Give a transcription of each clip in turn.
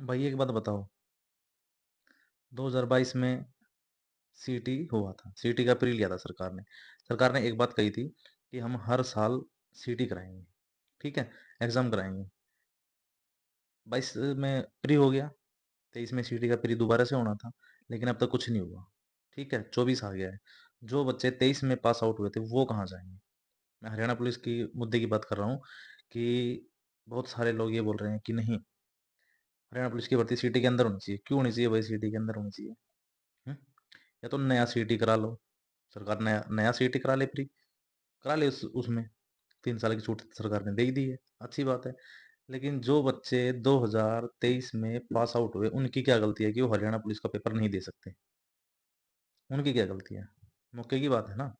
भाई एक बात बताओ, 2022 में सीटी हुआ था, सीटी का प्री लिया था सरकार ने। सरकार ने एक बात कही थी कि हम हर साल सीटी कराएंगे, ठीक है, एग्जाम कराएंगे। 22 में प्री हो गया, 23 में सीटी का प्री दोबारा से होना था, लेकिन अब तक कुछ नहीं हुआ। ठीक है, 24 आ गया है। जो बच्चे 23 में पास आउट हुए थे वो कहाँ जाएंगे? मैं हरियाणा पुलिस की मुद्दे की बात कर रहा हूँ कि बहुत सारे लोग ये बोल रहे हैं कि नहीं, हरियाणा पुलिस की भर्ती सिटी के अंदर होनी चाहिए। क्यों होनी चाहिए भाई? सिटी के अंदर होनी चाहिए। हम्म? या तो नया सिटी करा लो, सरकार नया नया सिटी करा ले, फ्री करा ले, उसमें 3 साल की छूट सरकार ने दे ही दी है, अच्छी बात है। लेकिन जो बच्चे 2023 में पास आउट हुए उनकी क्या गलती है कि वो हरियाणा पुलिस का पेपर नहीं दे सकते? उनकी क्या गलती है? मौके की बात है ना,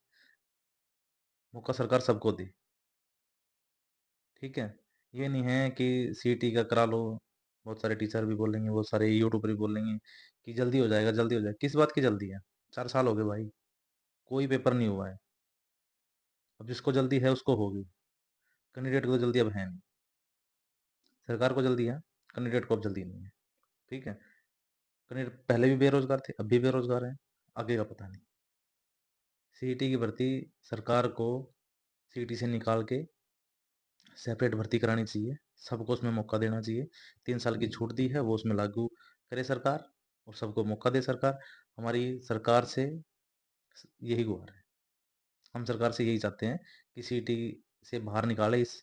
मौका सरकार सबको दी। ठीक है, ये नहीं है कि सीटी का करा लो। बहुत सारे टीचर भी बोलेंगे, बहुत सारे यूट्यूबर भी बोलेंगे कि जल्दी हो जाएगा, जल्दी हो जाएगा। किस बात की जल्दी है? 4 साल हो गए भाई, कोई पेपर नहीं हुआ है। अब जिसको जल्दी है उसको होगी, कैंडिडेट को तो जल्दी अब है नहीं। सरकार को जल्दी है, कैंडिडेट को अब जल्दी नहीं है। ठीक है, कैंडिडेट पहले भी बेरोजगार थे, अब भी बेरोजगार हैं, आगे का पता नहीं। सीईटी की भर्ती सरकार को सीईटी से निकाल के सेपरेट भर्ती करानी चाहिए, सबको उसमें मौका देना चाहिए। 3 साल की छूट दी है वो उसमें लागू करे सरकार, और सबको मौका दे सरकार। हमारी सरकार से यही गुहार है, हम सरकार से यही चाहते हैं कि सीईटी से बाहर निकाले इस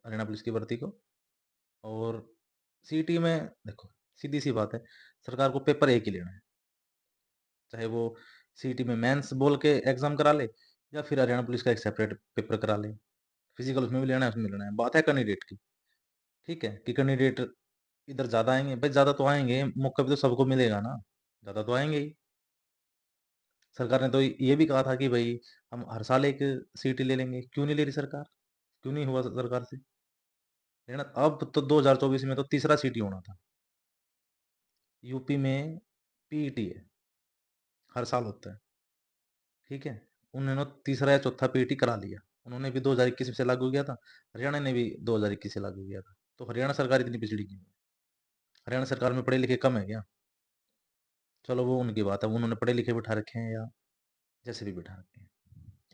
हरियाणा पुलिस की भर्ती को। और सीईटी में देखो, सीधी सी बात है, सरकार को पेपर एक ही लेना है, चाहे वो सीईटी में मेंस बोल के एग्जाम करा ले, या फिर हरियाणा पुलिस का एक सेपरेट पेपर करा ले। फिजिकल उसमें भी लेना है, उसमें भी लेना है। बात है कैंडिडेट की, ठीक है, कि कैंडिडेट इधर ज्यादा आएंगे भाई, ज्यादा तो आएंगे, मौका भी तो सबको मिलेगा ना, ज्यादा तो आएंगे ही। सरकार ने तो ये भी कहा था कि भाई हम हर साल एक सीटी ले लेंगे। क्यों नहीं ले रही सरकार? क्यों नहीं हुआ सरकार से लेना? अब तो 2024 में तो तीसरा सीटी होना था। यूपी में पीईटी है, हर साल होता है, ठीक है। उन्होंने तीसरा या चौथा पीईटी करा लिया, उन्होंने भी 2021 से लागू किया था, हरियाणा ने भी 2021 से लागू किया था। तो हरियाणा सरकार इतनी पिछड़ी क्यों है? हरियाणा सरकार में पढ़े लिखे कम है क्या? चलो वो उनकी बात है, उन्होंने पढ़े लिखे बिठा रखे हैं या जैसे भी बिठा रखे हैं,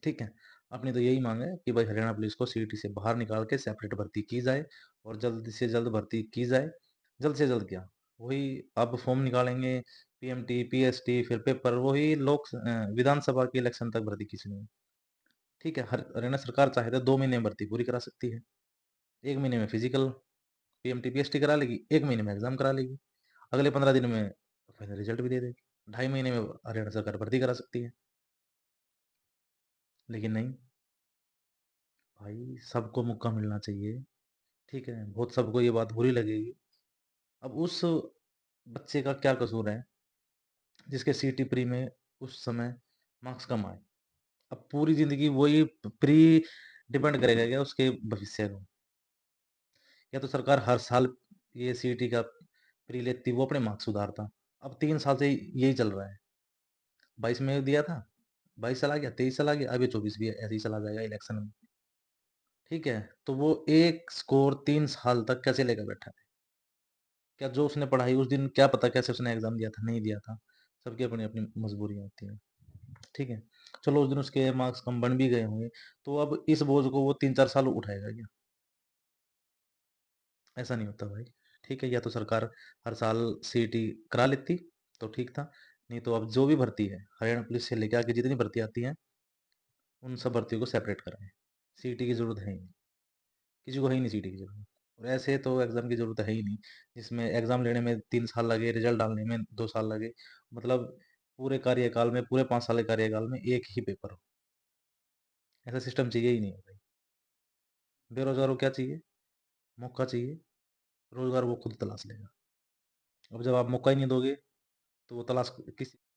ठीक है। अपनी तो यही मांग है कि भाई हरियाणा पुलिस को सीईटी से बाहर निकाल के सेपरेट भर्ती की जाए, और जल्द से जल्द भर्ती की जाए। जल्द से जल्द क्या, वही अब फॉर्म निकालेंगे, पीएमटी पीएसटी, फिर पेपर, वही विधानसभा के इलेक्शन तक भर्ती खींचनी है। ठीक है, हरियाणा सरकार चाहे तो 2 महीने में भर्ती पूरी करा सकती है। 1 महीने में फिजिकल पीएमटी पीएसटी करा लेगी, 1 महीने में एग्जाम करा लेगी, अगले 15 दिन में फाइनल रिजल्ट भी दे देगी। 2.5 महीने में हरियाणा सरकार भर्ती करा सकती है। लेकिन नहीं भाई, सबको मौका मिलना चाहिए। ठीक है, बहुत सबको ये बात बुरी लगेगी। अब उस बच्चे का क्या कसूर है जिसके सीटी प्री में उस समय मार्क्स कम आए? अब पूरी जिंदगी वही प्री डिपेंड करेगा क्या उसके भविष्य को? या तो सरकार हर साल ये सीटी का प्री लेती, वो अपने मार्क्स सुधारता। अब 3 साल से यही चल रहा है। 22 में दिया था, 22 चला गया, 23 चला गया, अभी 24 भी ऐसे ही चला जाएगा इलेक्शन में। ठीक है, तो वो एक स्कोर 3 साल तक कैसे लेकर बैठा है? क्या जो उसने पढ़ाई उस दिन, क्या पता कैसे उसने एग्जाम दिया था, नहीं दिया था। सबकी अपनी अपनी मजबूरियां होती हैं, ठीक है। चलो उस दिन उसके मार्क्स कम बन भी गए होंगे, तो अब इस बोझ को वो 3-4 साल उठाएगा क्या? ऐसा नहीं होता भाई। ठीक है, या तो सरकार हर साल सीटी करा लेती तो ठीक था, नहीं तो अब जो भी भर्ती है हरियाणा पुलिस से लेके आके जितनी भर्ती आती है, उन सब भर्तियों को सेपरेट कराएं। सीटी की जरूरत है ही नहीं, किसी को है ही नहीं सीटी की जरूरत। और ऐसे तो एग्जाम की जरूरत है ही नहीं, जिसमें एग्जाम लेने में 3 साल लगे, रिजल्ट डालने में 2 साल लगे। मतलब पूरे कार्यकाल में, पूरे 5 साल के कार्यकाल में एक ही पेपर हो। ऐसा सिस्टम चाहिए ही नहीं है भाई। बेरोजगार को क्या चाहिए? मौका चाहिए। रोजगार वो खुद तलाश लेगा। अब जब आप मौका ही नहीं दोगे तो वो तलाश किस